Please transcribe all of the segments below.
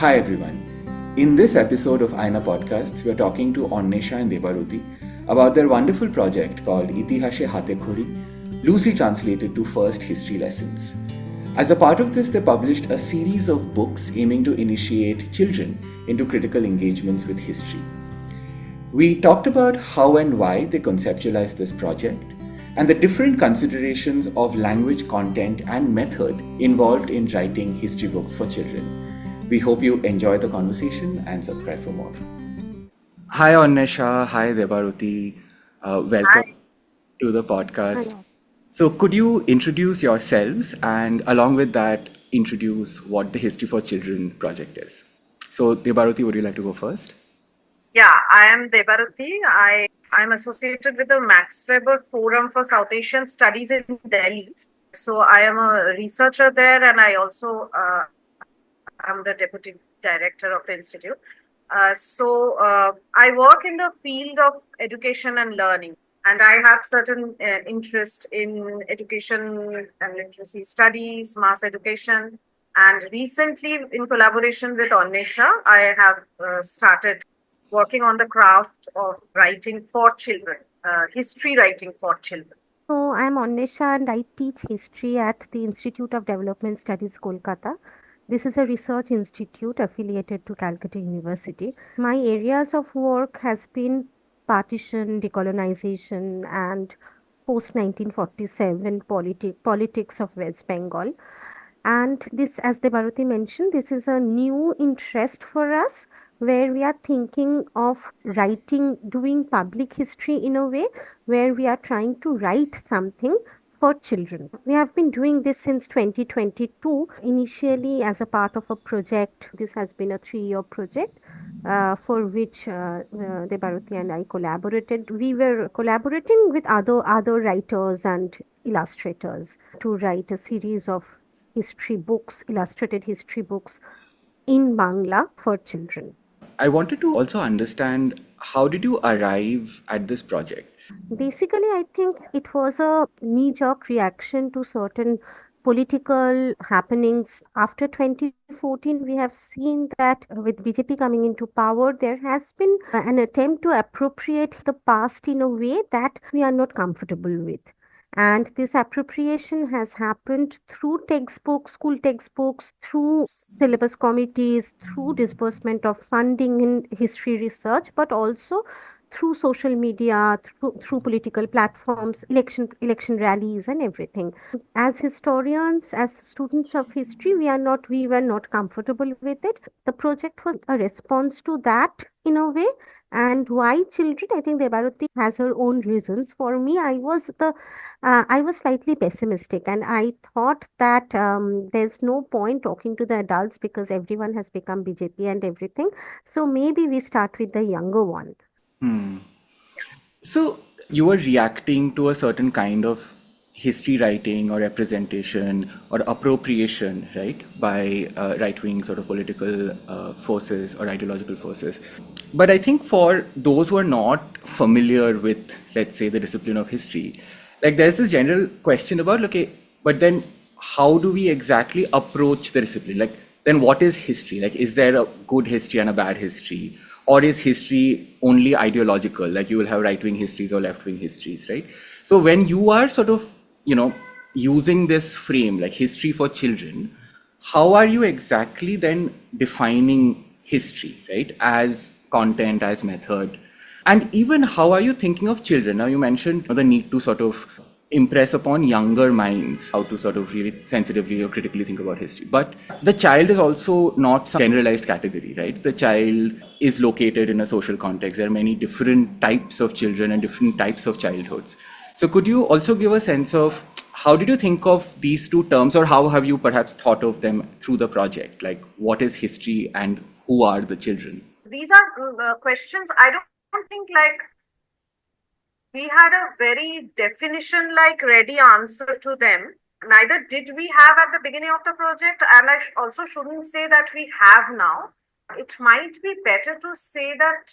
Hi everyone. In this episode of Aaina podcasts, we are talking to Anwesha and Debarati about their wonderful project called Itihashe Hate Khori, loosely translated to First History Lessons. As a part of this, they published a series of books aiming to initiate children into critical engagements with history. We talked about how and why they conceptualized this project and the different considerations of language content and method involved in writing history books for children. We hope you enjoy the conversation and subscribe for more. Hi, Anwesha. Hi, Debarati. Welcome Hi. to the podcast. Hello. So, could you introduce yourselves and, along with that, introduce what the History for Children project is? So, Debarati, would you like to go first? Yeah, I am Debarati. I'm associated with the Max Weber Forum for South Asian Studies in Delhi. So I am a researcher there, and I also am the deputy director of the institute. I work in the field of education and learning, and I have certain interest in education and literacy studies, mass education. And recently, in collaboration with Anwesha, I have started working on the craft of writing for children, history writing for children. So I'm Anwesha and I teach history at the Institute of Development Studies, Kolkata. This is a research institute affiliated to Calcutta University. My areas of work has been partition, decolonization, and post 1947 politics of West Bengal. And this, as Debarati mentioned, this is a new interest for us where we are thinking of writing, doing public history in a way where we are trying to write something for children. We have been doing this since 2022, initially as a part of a project. This has been a 3-year project. For which Debarati and I collaborated. We were collaborating with other writers and illustrators to write a series of history books, illustrated history books in Bangla for children. I wanted to also understand how did you arrive at this project? Basically, I think it was a knee jerk reaction to certain political happenings. After 2014, we have seen that with BJP coming into power, there has been an attempt to appropriate the past in a way that we are not comfortable with. And this appropriation has happened through textbooks, school textbooks, through syllabus committees, through disbursement of funding in history research, but also through social media, through political platforms, election rallies, and everything. As historians, as students of history, we were not comfortable with it. The project was a response to that in a way. And why children? I think Debarati has her own reasons. For me, I was slightly pessimistic, and I thought that there's no point talking to the adults because everyone has become BJP and everything. So maybe we start with the younger one. Hmm. So you were reacting to a certain kind of history writing or representation or appropriation, right, by right-wing sort of political forces or ideological forces. But I think for those who are not familiar with, let's say, the discipline of history, like there's this general question about, okay, but then how do we exactly approach the discipline? Like, then what is history? Like, is there a good history and a bad history? Or is history only ideological? Like you will have right-wing histories or left-wing histories, right? So when you are sort of, using this frame, like history for children, how are you exactly then defining history, right? As content, as method? And even how are you thinking of children? Now, you mentioned the need to sort of impress upon younger minds how to sort of really sensitively or critically think about history. But the child is also not some generalized category, right? The child is located in a social context. There are many different types of children and different types of childhoods. So, could you also give a sense of how did you think of these two terms, or how have you perhaps thought of them through the project? Like, what is history and who are the children? These are questions I don't think like we had a very definition like ready answer to them. Neither did we have at the beginning of the project, and also shouldn't say that we have now. It might be better to say that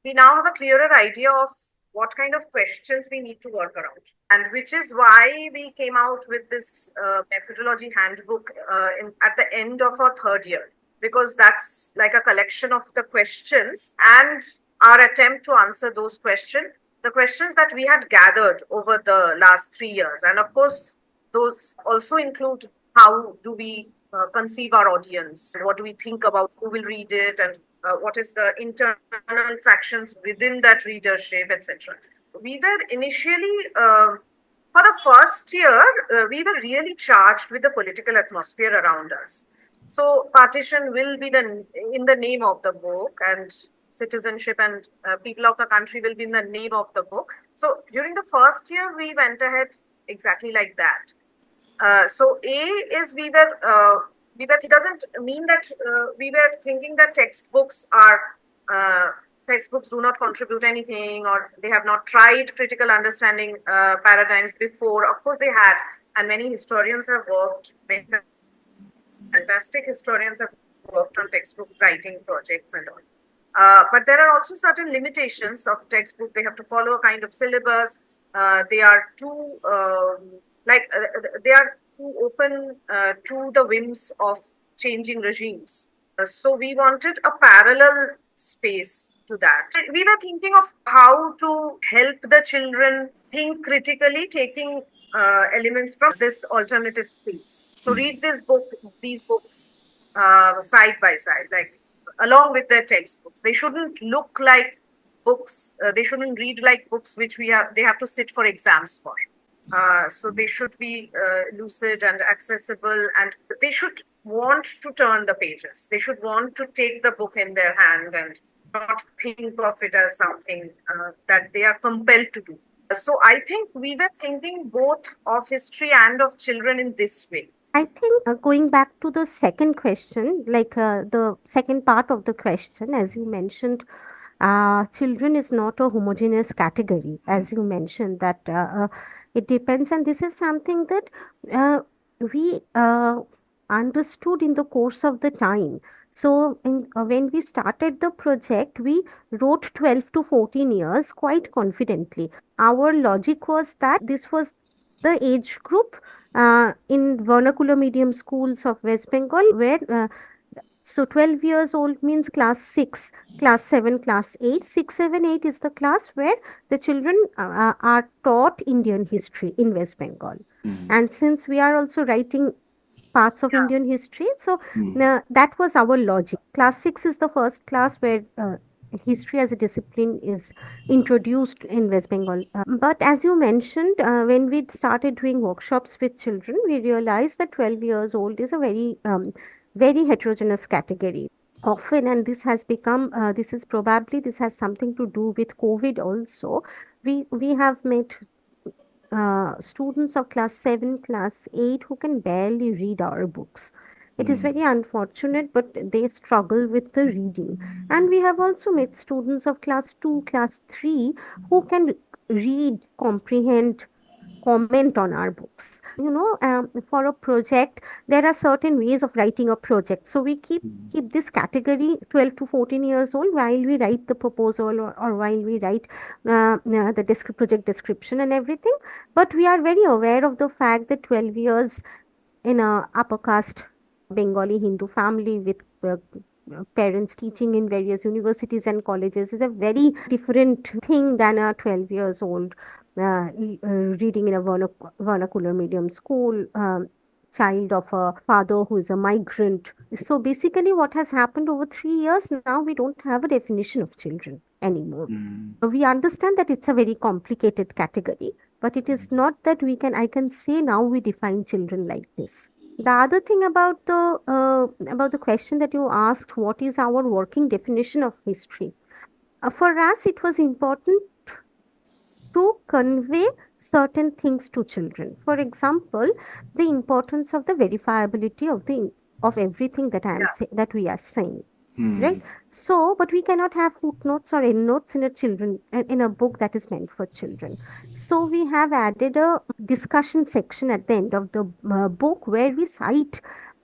we now have a clearer idea of what kind of questions we need to work around, and which is why we came out with this methodology handbook at the end of our third year. because that's like a collection of the questions and our attempt to answer those questions, the questions that we had gathered over the last 3 years. And of course, those also include how do we conceive our audience, what do we think about who will read it, and what is the internal fractions within that readership, etc. We were initially, for the first year, we were really charged with the political atmosphere around us. So partition will be in the name of the book, and citizenship and people of the country will be in the name of the book. So during the first year, we went ahead exactly like that. So A is it doesn't mean that we were thinking that uh, textbooks do not contribute anything, or they have not tried critical understanding paradigms before. Of course they had, and many historians have worked, many fantastic historians have worked on textbook writing projects and all. But there are also certain limitations of textbook. They have to follow a kind of syllabus. They are too they are too open to the whims of changing regimes. So we wanted a parallel space to that. We were thinking of how to help the children think critically, taking elements from this alternative space. So read these books side by side, like along with their textbooks. They shouldn't look like books. They shouldn't read like books which they have to sit for exams for. So they should be lucid and accessible, and they should want to turn the pages. They should want to take the book in their hand and not think of it as something that they are compelled to do. So I think we were thinking both of history and of children in this way. I think going back to the second question, the second part of the question, as you mentioned, children is not a homogeneous category, as you mentioned, that it depends. And this is something that we understood in the course of the time. So, when we started the project, we wrote 12 to 14 years quite confidently. Our logic was that this was the age group in vernacular medium schools of West Bengal, where so 12 years old means class 6, class 7, class 8. 6, 7, 8 is the class where the children are taught Indian history in West Bengal. And since we are also writing parts of Yeah. Indian history, so that was our logic. Class 6 is the first class where history as a discipline is introduced in West Bengal. But as you mentioned, when we started doing workshops with children, we realized that 12 years old is a very heterogeneous category. Often, and this has become, this has something to do with COVID also. We have met students of class 7, class 8 who can barely read our books. It is very unfortunate, but they struggle with the reading. And we have also met students of class 2, class 3 who can read, comprehend, comment on our books. For a project, there are certain ways of writing a project. So we keep this category 12 to 14 years old while we write the proposal, or while we write the project description and everything. But we are very aware of the fact that 12 years in a upper caste Bengali Hindu family with parents teaching in various universities and colleges is a very different thing than a 12 years old reading in a vernacular medium school, child of a father who is a migrant. So basically, what has happened over 3 years now, we don't have a definition of children anymore. We understand that it's a very complicated category, but it is not that I can say now we define children like this. The other thing about the question that you asked, what is our working definition of history? For us, it was important to convey certain things to children. For example, the importance of the verifiability of everything that Yeah. that we are saying. Right. So, but we cannot have footnotes or endnotes in a book that is meant for children. So we have added a discussion section at the end of the book where we cite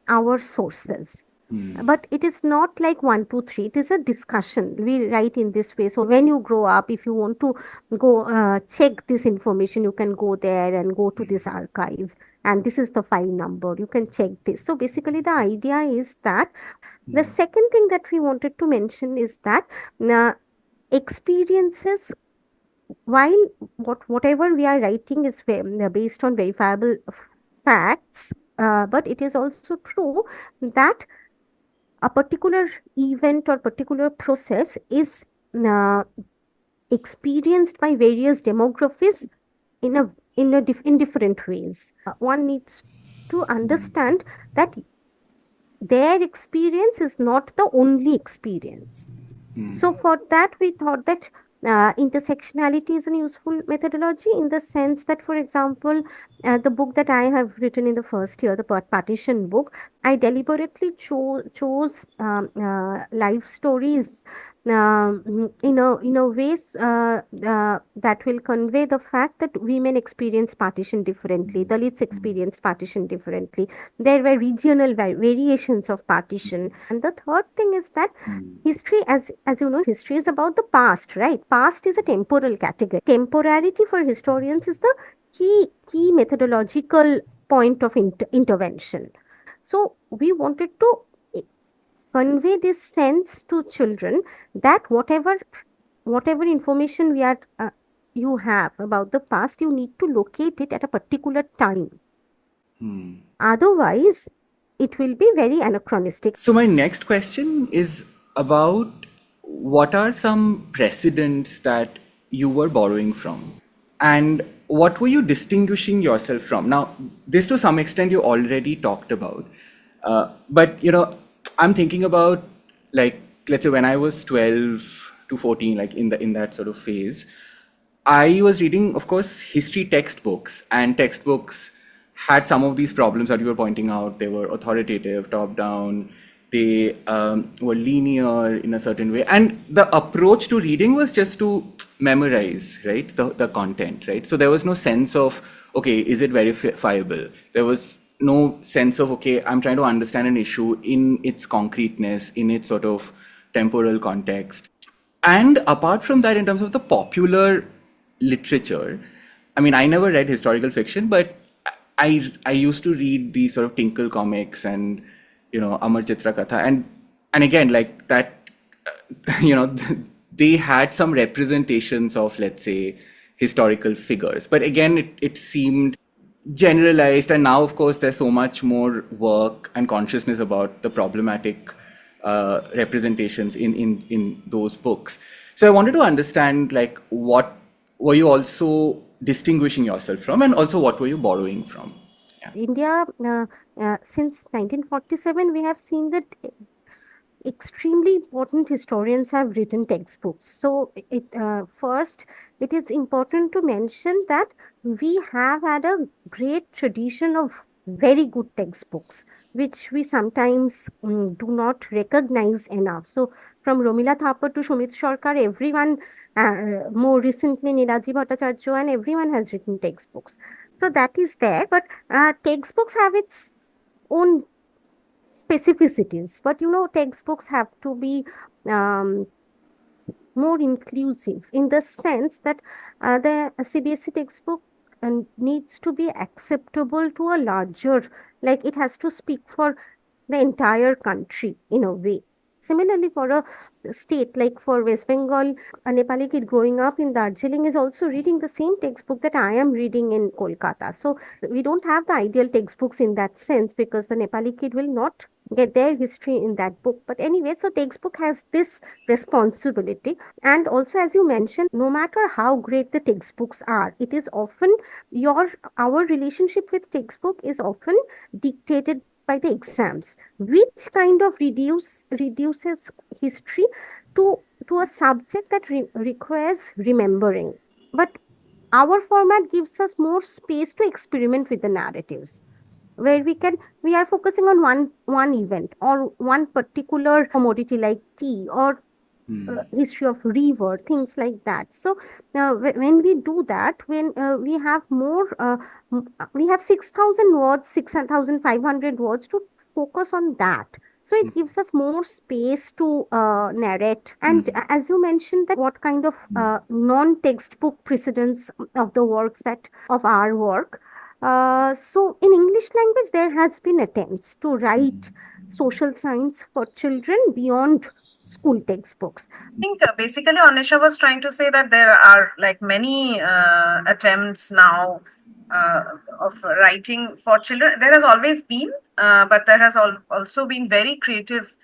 our sources. But it is not like 1, 2, 3. It is a discussion. We write in this way. So when you grow up, if you want to go check this information, you can go there and go to this archive. And this is the file number. You can check this. So basically, the idea is that The second thing that we wanted to mention is that uh, experiences, while whatever we are writing is based on verifiable facts, but it is also true that a particular event or particular process is uh, experienced by various demographies in different ways. One needs to understand that their experience is not the only experience. So for that, we thought that intersectionality is a useful methodology in the sense that, for example, the book that I have written in the first year, the partition book, I deliberately chose life stories in a ways that will convey the fact that women experience partition differently, Dalits experience partition differently. There were regional variations of partition, and the third thing is that history, as you know, history is about the past, right? Past is a temporal category. Temporality for historians is the key methodological point of intervention. So we wanted to convey this sense to children that whatever information you have about the past, you need to locate it at a particular time. Otherwise, it will be very anachronistic. So my next question is about what are some precedents that you were borrowing from? And what were you distinguishing yourself from? Now, this to some extent you already talked about. But I'm thinking about, like, let's say when I was 12 to 14, like in that sort of phase, I was reading, of course, history textbooks, and textbooks had some of these problems that you were pointing out. They were authoritative, top down, they were linear in a certain way. And the approach to reading was just to memorize, right, the content, right? So there was no sense of, okay, is it verifiable? There was no sense of, okay, I'm trying to understand an issue in its concreteness, in its sort of temporal context. And apart from that, in terms of the popular literature, I mean, I never read historical fiction, but I used to read these sort of Tinkle comics and Amar Chitra Katha, and again, like that, they had some representations of, let's say, historical figures, but again, it seemed generalized. And now, of course, there's so much more work and consciousness about the problematic representations in those books. So I wanted to understand, like, what were you also distinguishing yourself from, and also what were you borrowing from? Yeah. India, since 1947, we have seen that extremely important historians have written textbooks. So, first, it is important to mention that we have had a great tradition of very good textbooks, which we sometimes do not recognize enough. So, from Romila Thapar to Shumit Sarkar, everyone, more recently Nilaji Bhattacharya, and everyone has written textbooks. So that is there, but textbooks have its own specificities. But textbooks have to be um, more inclusive in the sense that the CBSE textbook needs to be acceptable to a larger, like it has to speak for the entire country in a way. Similarly, for a state like for West Bengal, a Nepali kid growing up in Darjeeling is also reading the same textbook that I am reading in Kolkata. So we don't have the ideal textbooks in that sense because the Nepali kid will not get their history in that book. But anyway, so textbook has this responsibility. And also, as you mentioned, no matter how great the textbooks are, it is often our relationship with textbook is often dictated by the exams, which kind of reduces history to a subject that requires remembering. But our format gives us more space to experiment with the narratives, where we are focusing on one event or one particular commodity like tea or history of river, things like that. So when we do that, when we have more we have 6,000 words, 6,500 words to focus on that. So it gives us more space to narrate. And as you mentioned, that what kind of non-textbook precedents of the works that of our work. So in English language, there has been attempts to write social science for children beyond school textbooks. Think basically Anisha was trying to say that there are like many attempts now uh, of writing for children. There has always been, but there has also been very creative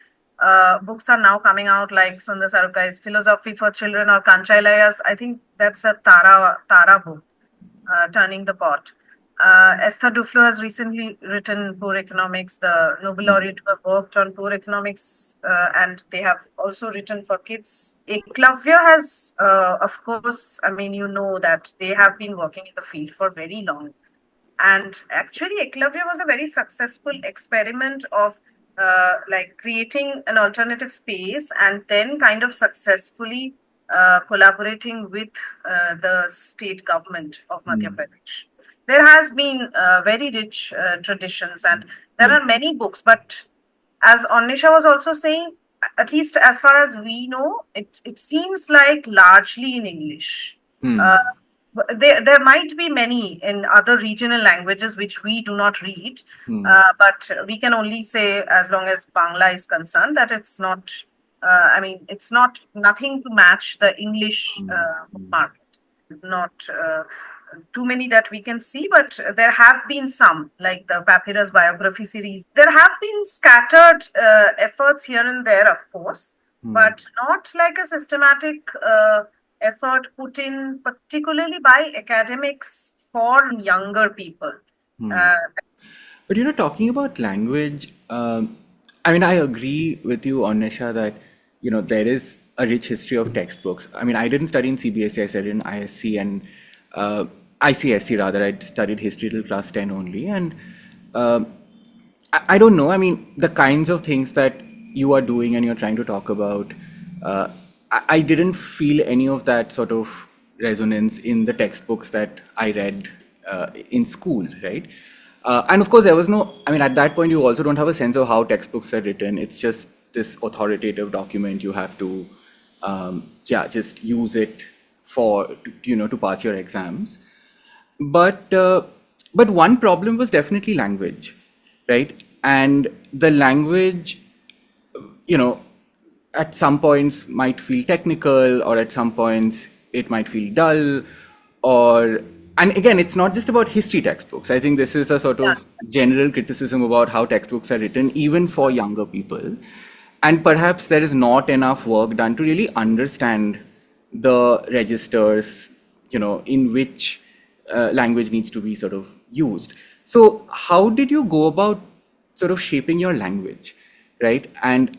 books are now coming out, like Sundar Sarukai's Philosophy for Children or Kanchailaya's. I think that's a Tara book, Turning the Pot. Esther Duflo has recently written Poor Economics, the Nobel Hmm. laureate who have worked on poor economics, and they have also written for kids. Eklavya has, of course, I mean, you know that they have been working in the field for very long. And actually, Eklavya was a very successful experiment of like creating an alternative space and then kind of successfully collaborating with the state government of Madhya Hmm. Pradesh. There has been very rich traditions, and there Yeah. are many books. But as Onisha was also saying, at least as far as we know, it seems like largely in English. Hmm. Uh, there might be many in other regional languages which we do not read, Hmm. but we can only say, as long as Bangla is concerned, that it's not. I mean, it's not nothing to match the English Hmm. market. Not too many that we can see, but there have been some, like the Papyrus biography series. There have been scattered efforts here and there, of course, Hmm. but not like a systematic effort put in, particularly by academics for younger people. Hmm. Uh, But talking about language, I mean, I agree with you, Anisha, that there is a rich history of textbooks. I mean, I didn't study in CBSE; I studied in ISC and uh, ICSC rather. I studied history till class 10 only, and um I don't know. I mean, the kinds of things that you are doing and you're trying to talk about, I didn't feel any of that sort of resonance in the textbooks that I read in school, right? And of course, there was no, I mean, at that point, you also don't have a sense of how textbooks are written. It's just this authoritative document. You have to, yeah, just use it to pass your exams. But but one problem was definitely language, right? And the language, you know, at some points might feel technical, or at some points it might feel dull, or and again, it's not just about history textbooks. I think this is a sort yeah, of general criticism about how textbooks are written, even for younger people. And perhaps there is not enough work done to really understand the registers, in which language needs to be sort of used. So, how did you go about sort of shaping your language, right? And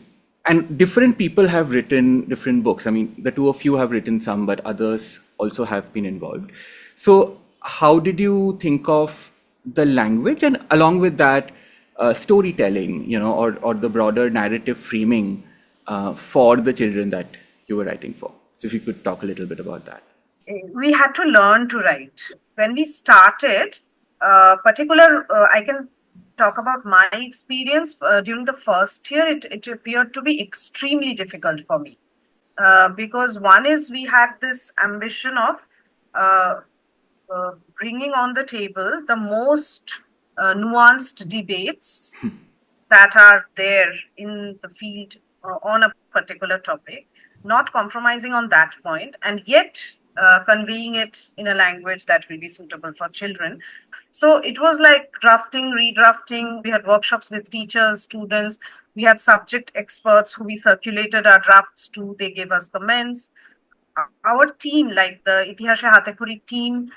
different people have written different books. I mean, the two of you have written some, but others also have been involved. So, how did you think of the language, and along with that, storytelling, or the broader narrative framing for the children that you were writing for? So, if you could talk a little bit about that. we had to learn to write. When we started, I can talk about my experience during the first year. It appeared to be extremely difficult for me because one is we had this ambition of uh, bringing on the table the most nuanced debates that are there in the field on a particular topic, not compromising on that point, and yet conveying it in a language that will be suitable for children. So it was like drafting, redrafting. We had workshops with teachers, students. We had subject experts who we circulated our drafts to. They gave us comments. Our team, like the Itihasha Hatekuri team,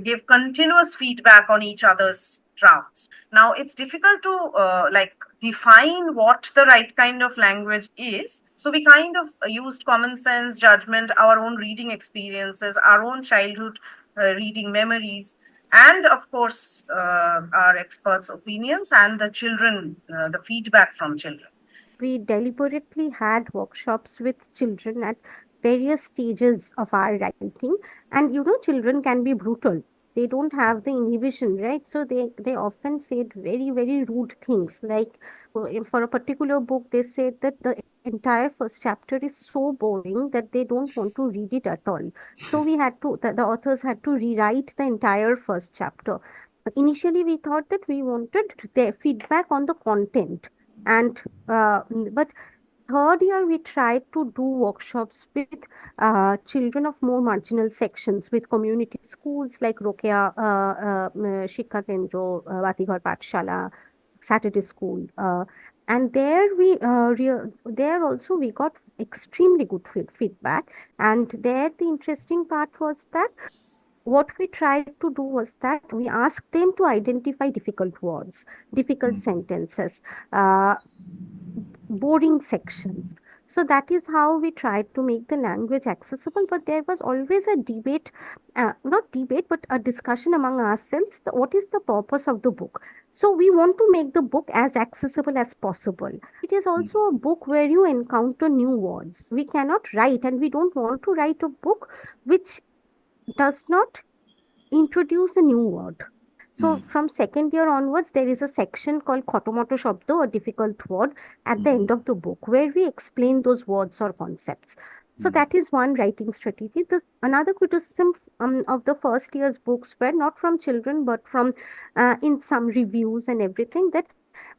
gave continuous feedback on each other's drafts. Now it's difficult to like define what the right kind of language is. So we kind of used common sense, judgment, our own reading experiences, our own childhood reading memories, and of course our experts' opinions and the children, the feedback from children. We deliberately had workshops with children at various stages of our writing. And children can be brutal. They don't have the inhibition, right? So they often said very, very rude things. Like for a particular book, they said that the entire first chapter is so boring that they don't want to read it at all. So the authors had to rewrite the entire first chapter. Initially, we thought that we wanted their feedback on the content, And but third year, we tried to do workshops with children of more marginal sections, with community schools like Rokeya Shikha Kendro, Batighar Pathshala, Saturday School. And there also we got extremely good feedback. And there the interesting part was that what we tried to do was that we asked them to identify difficult words, difficult sentences, uh, boring sections. So that is how we tried to make the language accessible. But there was always a debate, not debate, but a discussion among ourselves. What is the purpose of the book? So we want to make the book as accessible as possible. It is also a book where you encounter new words. We cannot write, and we don't want to write a book which does not introduce a new word. So from second year onwards, there is a section called Khotomoto Shabdo, a difficult word, at the end of the book, where we explain those words or concepts. So that is one writing strategy. Another criticism of the first year's books were not from children, but from in some reviews and everything, that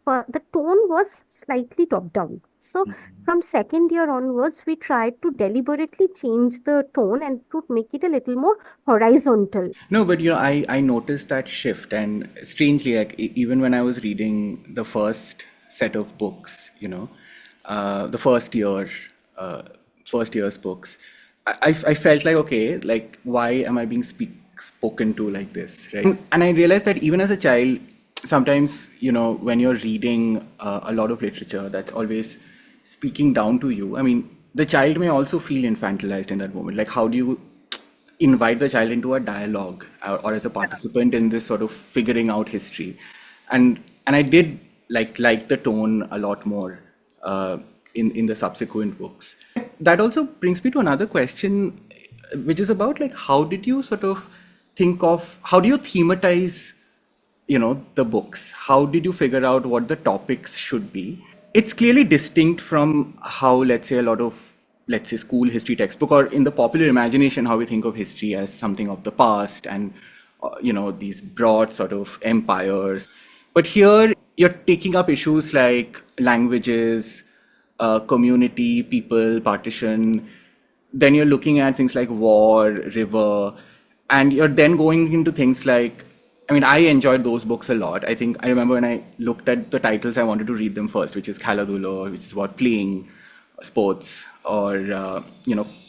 the tone was slightly top down. So from second year onwards, we tried to deliberately change the tone and to make it a little more horizontal. No, but I noticed that shift, and strangely, like even when I was reading the first set of books, the uh, first year's books, I felt like, okay, like why am I being spoken to like this, right? And I realized that even as a child, sometimes when you're reading a lot of literature that's always speaking down to you. I mean, the child may also feel infantilized in that moment. Like, how do you invite the child into a dialogue, or as a participant in this sort of figuring out history? And I did like the tone a lot more in the subsequent books. That also brings me to another question, which is about, like, how did you sort of think of, how do you thematize the books? How did you figure out what the topics should be? It's clearly distinct from how, let's say, a lot of, let's say, school history textbook, or in the popular imagination, how we think of history as something of the past, and these broad sort of empires. But here you're taking up issues like languages, community, people, partition. Then you're looking at things like war, river, and you're then going into things like, I mean, I enjoyed those books a lot. I think I remember when I looked at the titles, I wanted to read them first, which is Khaladulo, which is about playing sports, or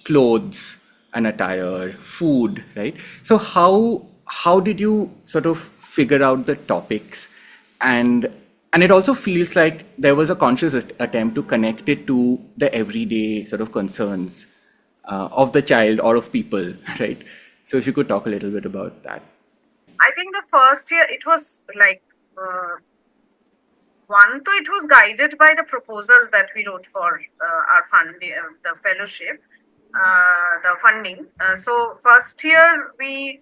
clothes and attire, food, right? So how did you sort of figure out the topics? And it also feels like there was a conscious attempt to connect it to the everyday sort of concerns of the child or of people, right? So if you could talk a little bit about that. I think the first year it was like one, so it was guided by the proposal that we wrote for our funding, the fellowship, the funding. So first year we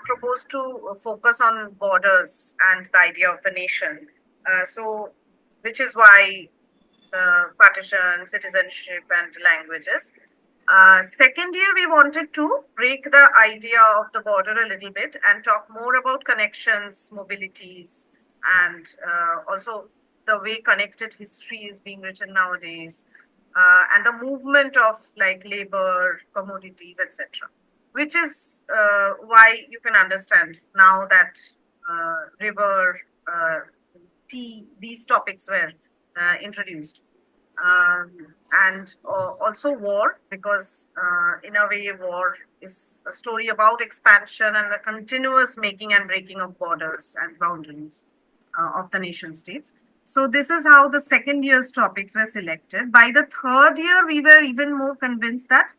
proposed to focus on borders and the idea of the nation. So which is why partition, citizenship, and languages. Second year, we wanted to break the idea of the border a little bit and talk more about connections, mobilities, and also the way connected history is being written nowadays, and the movement of like labor, commodities, etc. Which is why you can understand now that river, tea, these topics were introduced. And also war, because in a way war is a story about expansion and the continuous making and breaking of borders and boundaries of the nation states. So this is how the second year's topics were selected. By the third year, we were even more convinced that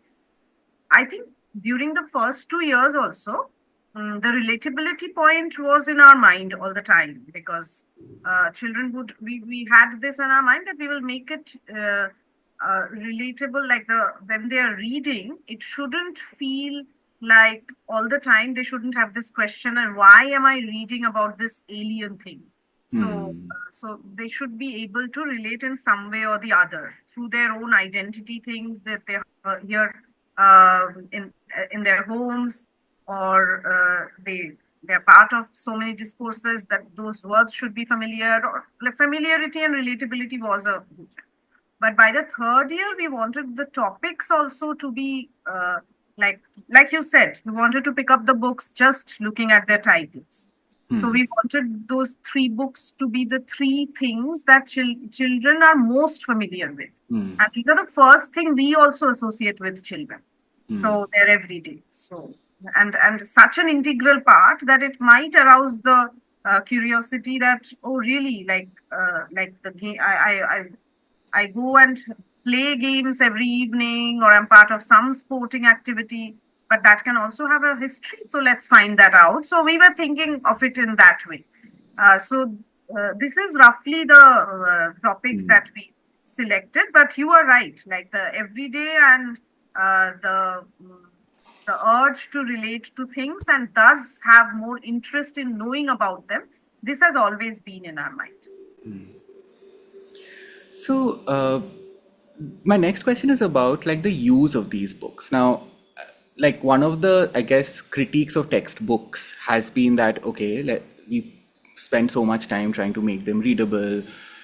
I think during the first 2 years also, the relatability point was in our mind all the time, because children would, we had this in our mind that we will make it relatable, like when they are reading, it shouldn't feel like all the time they shouldn't have this question, and why am I reading about this alien thing? So, so they should be able to relate in some way or the other through their own identity things that they hear in their homes, or they they're part of so many discourses that those words should be familiar, or like, familiarity and relatability was a but by the third year we wanted the topics also to be like like you said, we wanted to pick up the books just looking at their titles. So we wanted those three books to be the three things that children are most familiar with, and these are the first thing we also associate with children, so they're everyday. So and such an integral part that it might arouse the curiosity that, oh really, like the game I go and play games every evening, or I'm part of some sporting activity, but that can also have a history. So let's find that out. So we were thinking of it in that way. This is roughly the topics that we selected, but you are right. Like the everyday and the urge to relate to things and thus have more interest in knowing about them. This has always been in our mind. So, my next question is about like the use of these books. Now, like one of the, I guess, critiques of textbooks has been that, okay, we spend so much time trying to make them readable,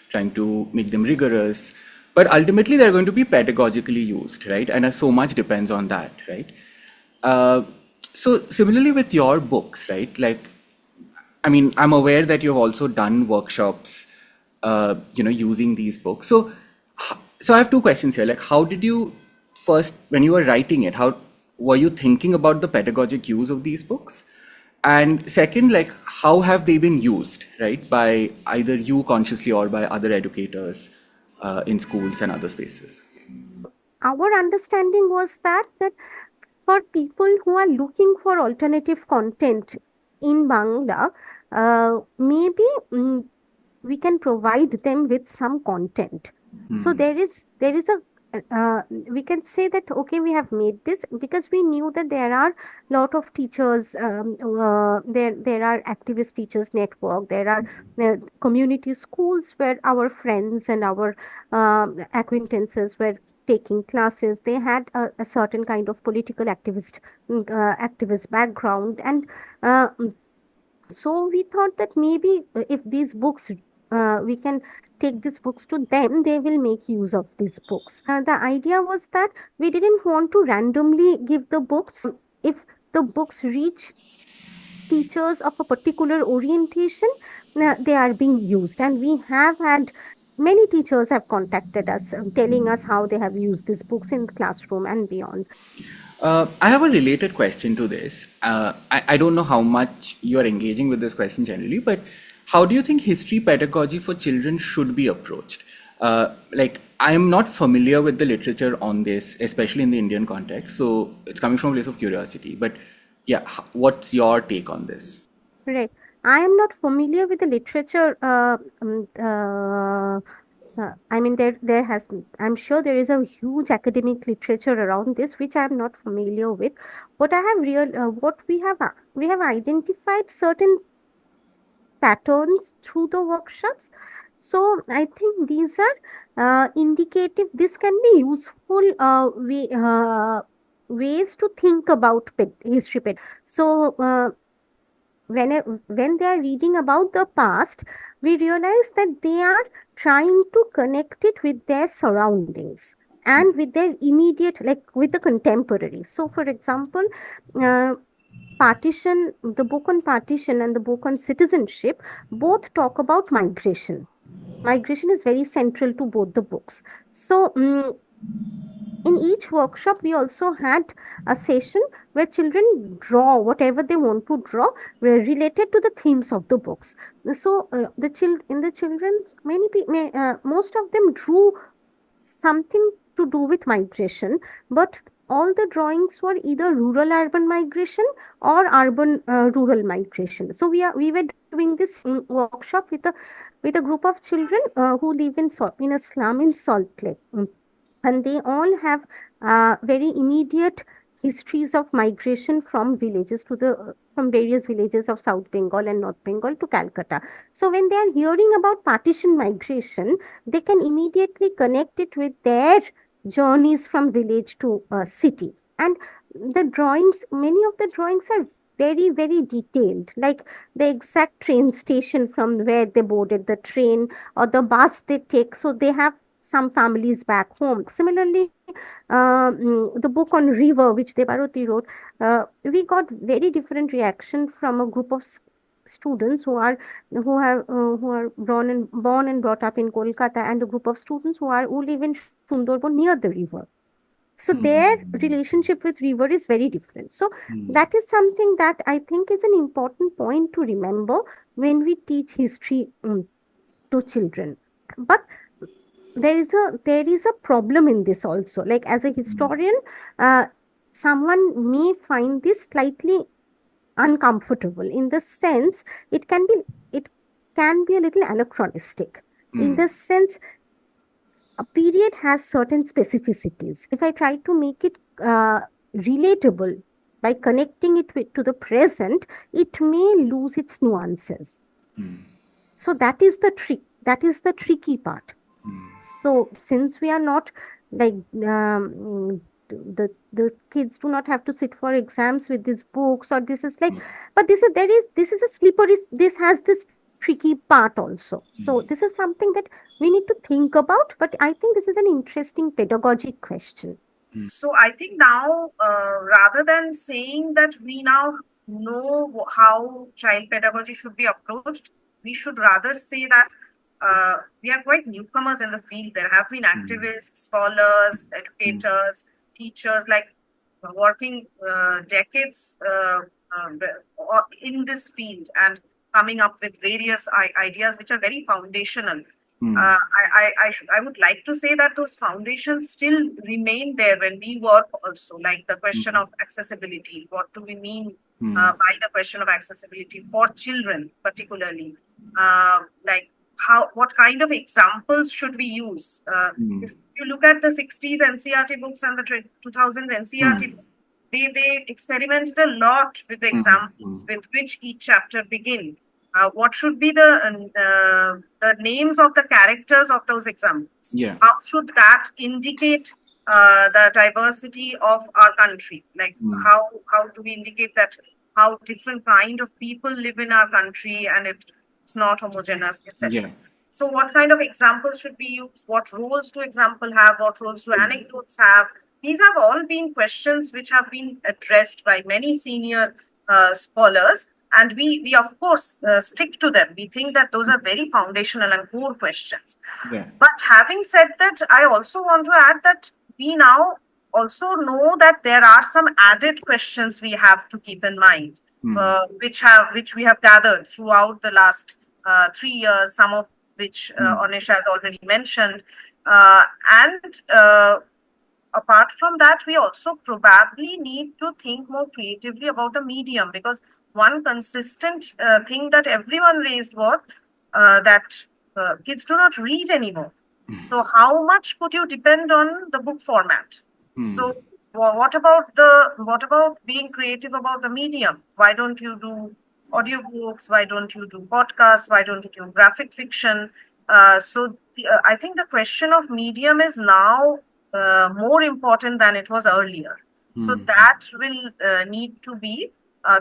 trying to make them rigorous, but ultimately they're going to be pedagogically used, right? And so much depends on that, right? Uh, so similarly with your books, right? Like, I mean, I'm aware that you've also done workshops, using these books. So I have two questions here. Like, how did you first, when you were writing it, how were you thinking about the pedagogic use of these books? And second, like, how have they been used, right, by either you consciously or by other educators in schools and other spaces? Our understanding was that for people who are looking for alternative content in Bangla, maybe we can provide them with some content. So there is a we can say that okay, we have made this because we knew that there are lot of teachers, there are activist teachers network, there are community schools where our friends and our acquaintances were taking classes. They had a certain kind of political activist background, and so we thought that maybe if these books, we can take these books to them, they will make use of these books. The idea was that we didn't want to randomly give the books. If the books reach teachers of a particular orientation, they are being used. And we have had many teachers have contacted us, telling us how they have used these books in the classroom and beyond. I have a related question to this. I don't know how much you are engaging with this question generally, but how do you think history pedagogy for children should be approached? Like, I'm not familiar with the literature on this, especially in the Indian context. So it's coming from a place of curiosity. But yeah, what's your take on this? Right. I am not familiar with the literature. I mean, there has. I'm sure there is a huge academic literature around this, which I am not familiar with. What we have identified certain patterns through the workshops. So I think these are indicative. This can be useful ways to think about history. So when they are reading about the past, we realize that they are trying to connect it with their surroundings and with their immediate, like with the contemporary. So, for example, uh, partition, the book on partition and the book on citizenship both talk about migration. Migration is very central to both the books. So, in each workshop, we also had a session where children draw whatever they want to draw related to the themes of the books. So, in the children's, most of them drew something to do with migration, but all the drawings were either rural urban migration or urban rural migration. So we were doing this workshop with a group of children who live in a slum in Salt Lake. And they all have very immediate histories of migration from villages to the from various villages of South Bengal and North Bengal to Calcutta. So when they are hearing about partition migration, they can immediately connect it with their journeys from village to city. And the drawings, many of the drawings are very, very detailed, like the exact train station from where they boarded the train or the bus they take. So they have some families back home. Similarly, the book on river, which Debarati wrote, we got very different reaction from a group of students who are born and brought up in Kolkata, and a group of students who live in Sundarban near the river. So their relationship with river is very different. So that is something that I think is an important point to remember when we teach history to children. But there is a problem in this also. Like, as a historian, uh, someone may find this slightly uncomfortable, in the sense it can be a little anachronistic, in the sense a period has certain specificities. If I try to make it relatable by connecting it to the present, it may lose its nuances. So that is the trick. That is the tricky part. So since we are not like the kids do not have to sit for exams with these books, or this is like, but this is a slippery. This has this tricky part also. So this is something that we need to think about. But I think this is an interesting pedagogic question. So I think now, rather than saying that we now know how child pedagogy should be approached, we should rather say that we are quite newcomers in the field. There have been activists, scholars, educators, teachers, like working decades in this field and coming up with various ideas which are very foundational. I would like to say that those foundations still remain there when we work also, like the question of accessibility. What do we mean by the question of accessibility for children, particularly? Like what kind of examples should we use? If you look at the 60s NCRT books and the 2000s NCRT books, they experimented a lot with the examples with which each chapter begin. What should be the names of the characters of those examples? Yeah. How should that indicate the diversity of our country? Like how do we indicate that how different kind of people live in our country and it's not homogeneous, etc. Yeah. So what kind of examples should be used? What roles do example have? What roles do anecdotes have? These have all been questions which have been addressed by many senior scholars, and we of course stick to them. We think that those are very foundational and core questions. Yeah. But having said that, I also want to add that we now also know that there are some added questions we have to keep in mind, which we have gathered throughout the last 3 years, some of which Anwesha has already mentioned. And apart from that, we also probably need to think more creatively about the medium, because one consistent thing that everyone raised was that kids do not read anymore. So how much could you depend on the book format? So what about being creative about the medium? Why don't you do audiobooks? Why don't you do podcasts? Why don't you do graphic fiction? I think the question of medium is now more important than it was earlier. So that will need to be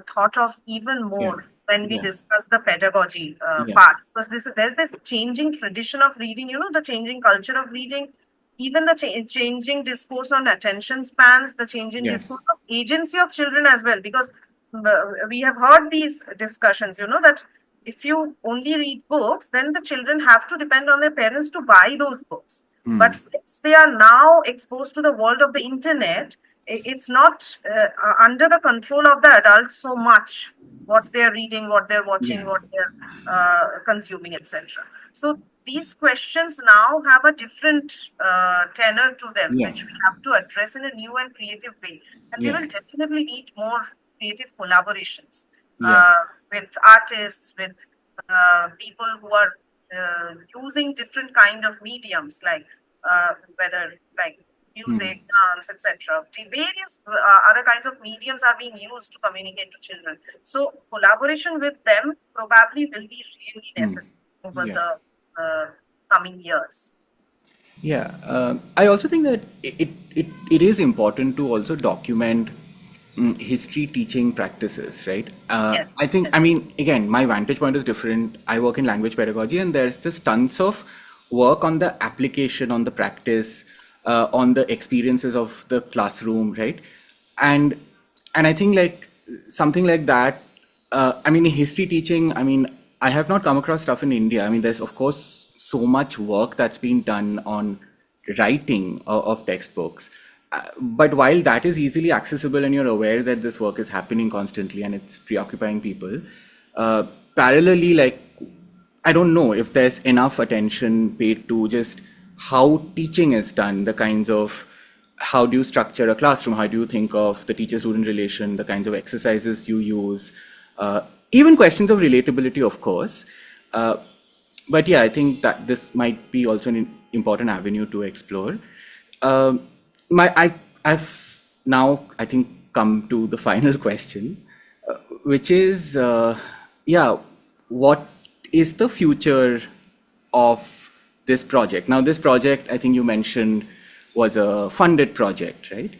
thought of even Yeah. more when we Yeah. discuss the pedagogy Yeah. part, because there's this changing tradition of reading, the changing culture of reading, even the changing discourse on attention spans, the changing Yes. discourse of agency of children as well, because we have heard these discussions, that if you only read books, then the children have to depend on their parents to buy those books. But since they are now exposed to the world of the internet, it's not under the control of the adults so much, what they're reading, what they're watching, Yeah. what they're consuming, etc. So these questions now have a different tenor to them, Yeah. which we have to address in a new and creative way. And we Yeah. will definitely need more creative collaborations Yeah. with artists, with people who are using different kind of mediums, like whether like music, dance, etc. Various other kinds of mediums are being used to communicate to children. So collaboration with them probably will be really necessary over Yeah. the coming years. Yeah. I also think that it is important to also document history teaching practices, right? Yes. I think, I mean, again, my vantage point is different. I work in language pedagogy, and there's this tons of work on the application, on the practice, on the experiences of the classroom, right? And I think like something like that. I mean, in history teaching, I mean, I have not come across stuff in India. I mean, there's of course so much work that's been done on writing of textbooks. But while that is easily accessible and you're aware that this work is happening constantly and it's preoccupying people, parallelly, like, I don't know if there's enough attention paid to just how teaching is done, the kinds of how do you structure a classroom, how do you think of the teacher-student relation, the kinds of exercises you use, even questions of relatability, of course. Uh, but yeah, I think that this might be also an important avenue to explore. Um, I've now I think come to the final question, which is yeah, what is the future of this project? Now, this project I think you mentioned was a funded project, right?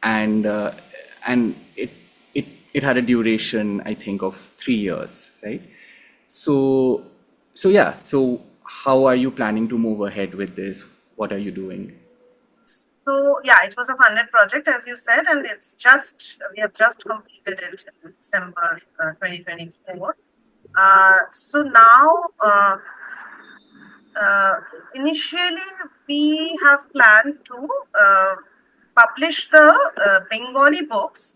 And it had a duration I think of 3 years, right? So yeah. So how are you planning to move ahead with this? What are you doing? So yeah, it was a funded project, as you said, and we have just completed it in December 2024. So now, uh, initially, we have planned to publish the Bengali books.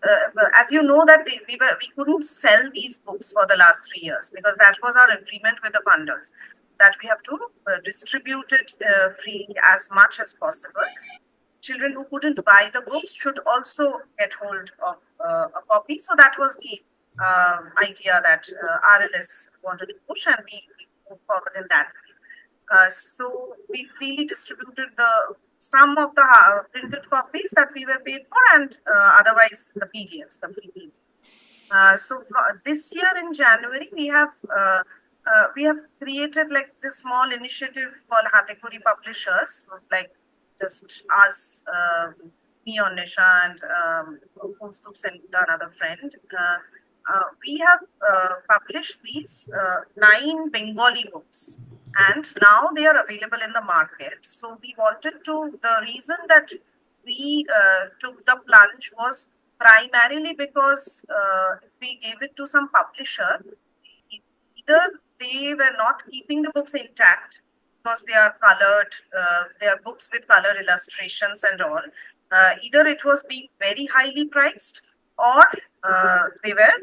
As you know, that we couldn't sell these books for the last 3 years because that was our agreement with the funders, that we have to distribute it freely as much as possible. Children who couldn't buy the books should also get hold of a copy. So that was the idea that RLS wanted to push, and we moved forward in that way. So we freely distributed the some of the printed copies that we were paid for, and otherwise the PDFs, the free PDFs. So for this year in January, we have created like this small initiative called Hatekuri Publishers, like just us, me on Nisha and Koustup Sengupta, another friend. We have published these 9 Bengali books, and now they are available in the market. So we wanted to, the reason that we took the plunge was primarily because if we gave it to some publisher, either they were not keeping the books intact because they are colored, they are books with color illustrations and all. Either it was being very highly priced, or they were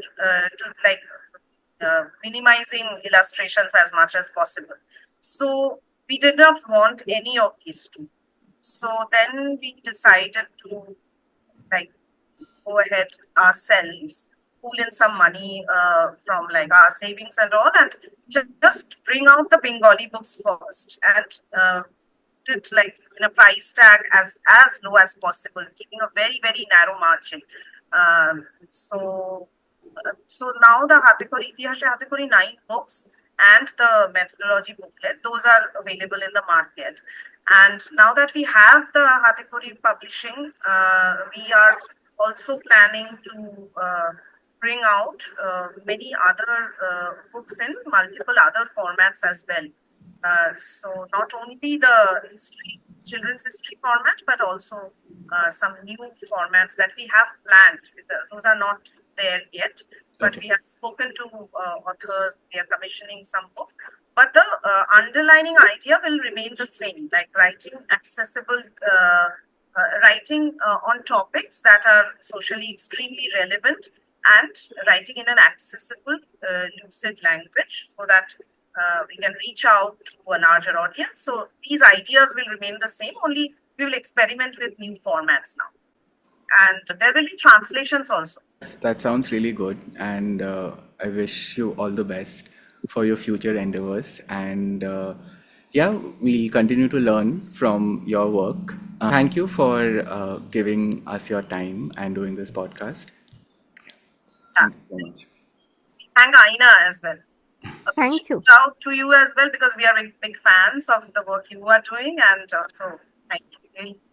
minimizing illustrations as much as possible. So we did not want any of these two. So then we decided to like go ahead ourselves, pull in some money from like our savings and all, and just bring out the Bengali books first, and it like in a price tag as low as possible, keeping a very narrow margin. So now the Hatekuri Itihashe Hatekuri 9 books and the methodology booklet, those are available in the market. And now that we have the Hatekuri publishing, we are also planning to bring out many other books in multiple other formats as well. So not only the history, children's history format, but also some new formats that we have planned. Those are not there yet, but Okay. we have spoken to authors. We are commissioning some books, but the underlining idea will remain the same, like writing accessible, writing on topics that are socially extremely relevant, and writing in an accessible, lucid language, so that we can reach out to a larger audience. So these ideas will remain the same, only we will experiment with new formats now. And there will be translations also. That sounds really good, and I wish you all the best for your future endeavors. And yeah, we'll continue to learn from your work. Thank you for giving us your time and doing this podcast. Yeah. Thank you so much. Thank Aina as well. We Thank you. reach out to you as well because we are big fans of the work you are doing, and so thank you.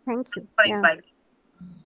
Thank you. For Yeah. inviting.